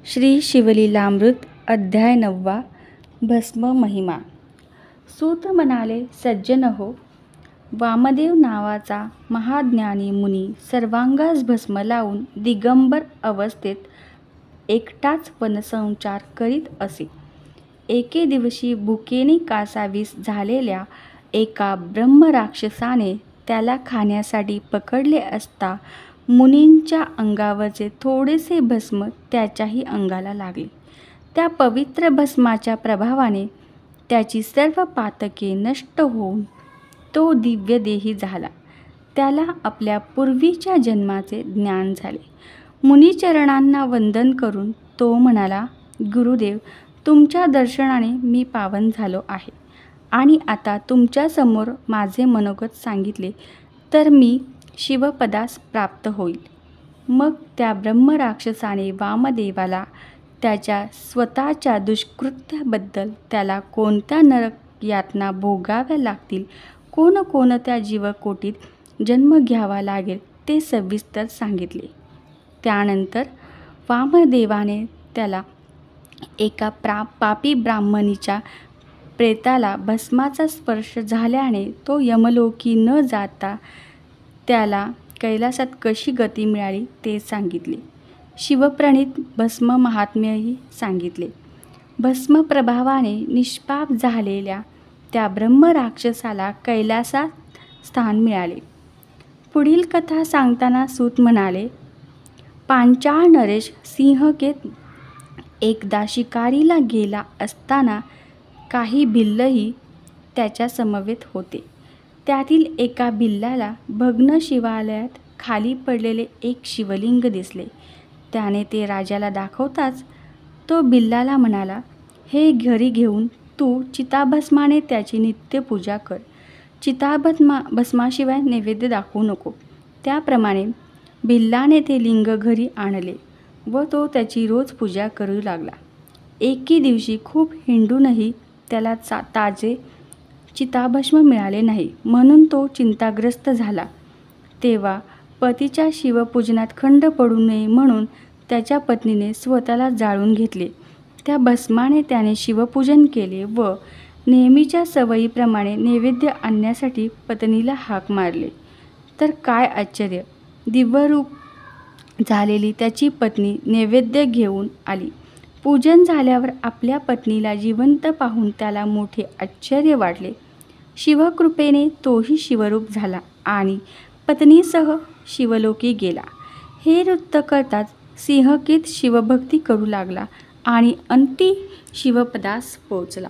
श्री शिवलीलामृत अध्याय 9 भस्म महिमा। सूत म्हणाले, सज्जन हो, वामदेव नावाचा महाज्ञानी मुनी सर्वांगास भस्म लावून दिगंबर अवस्थेत एकटाच वनसंचार करीत असे. एके दिवशी भुकेने कासावीस झालेल्या एका ब्रह्मराक्षसाने त्याला खाण्यासाठी पकडले असता मुनींच्या अंगावरचे थोडेसे भस्म त्याच्याही अंगाला लागले. त्या पवित्र भस्माच्या प्रभावाने त्याची सर्व पातके नष्ट होऊन तो दिव्यदेही झाला. त्याला आपल्या पूर्वीच्या जन्माचे ज्ञान झाले. मुनिचरणांना वंदन करून तो म्हणाला, गुरुदेव, तुमच्या दर्शनाने मी पावन झालो आहे आणि आता तुमच्यासमोर माझे मनोगत सांगितले तर मी शिवपदास प्राप्त होईल. मग त्या ब्रह्मराक्षसाने वामदेवाला त्याच्या स्वतःच्या दुष्कृत्याबद्दल, त्याला कोणत्या नरक यातना भोगाव्या लागतील, कोणकोणत्या जीवकोटीत जन्म घ्यावा लागेल ते सविस्तर सांगितले. त्यानंतर वामदेवाने त्याला एका पापी ब्राह्मणीच्या प्रेताला भस्माचा स्पर्श झाल्याने तो यमलोकी न जाता त्याला कैलासात कशी गती मिळाली ते सांगितले. शिवप्रणीत भस्म महात्म्यही सांगितले. भस्म प्रभावाने निष्पाप झालेल्या त्या ब्रह्मराक्षसाला कैलासात स्थान मिळाले. पुढील कथा सांगताना सूत म्हणाले, पांचाळ नरेश सिंहकेत एकदा शिकारीला गेला असताना काही भिल्लही त्याच्या समवेत होते. त्यातील एका भिल्लाला भग्न शिवालयात खाली पडलेले एक शिवलिंग दिसले. त्याने ते राजाला दाखवताच तो भिल्लाला म्हणाला, हे घरी घेऊन तू चिताभस्माने त्याची नित्यपूजा कर. भस्माशिवाय नैवेद्य दाखवू नको. त्याप्रमाणे भिल्लाने ते लिंग घरी आणले व तो त्याची रोज पूजा करू लागला. एके दिवशी खूप हिंडूनही त्याला ताजे चिताभस्म मिळाले नाही, म्हणून तो चिंताग्रस्त झाला. तेव्हा पतीच्या शिवपूजनात खंड पडू नये म्हणून त्याच्या पत्नीने स्वतःला जाळून घेतले. त्या भस्माने त्याने शिवपूजन केले व नेहमीच्या सवयीप्रमाणे नैवेद्य आणण्यासाठी पत्नीला हाक मारले. तर काय आश्चर्य! दिव्यरूप झालेली त्याची पत्नी नैवेद्य घेऊन आली. पूजन झाल्यावर आपल्या पत्नीला जिवंत पाहून त्याला मोठे आश्चर्य वाटले. शिवकृपेने तोही शिवरूप झाला आणि पत्नीसह शिवलोकी गेला. हे वृत्त कळताच सिंहकेत शिवभक्ती करू लागला आणि अंती शिवपदास पोचला.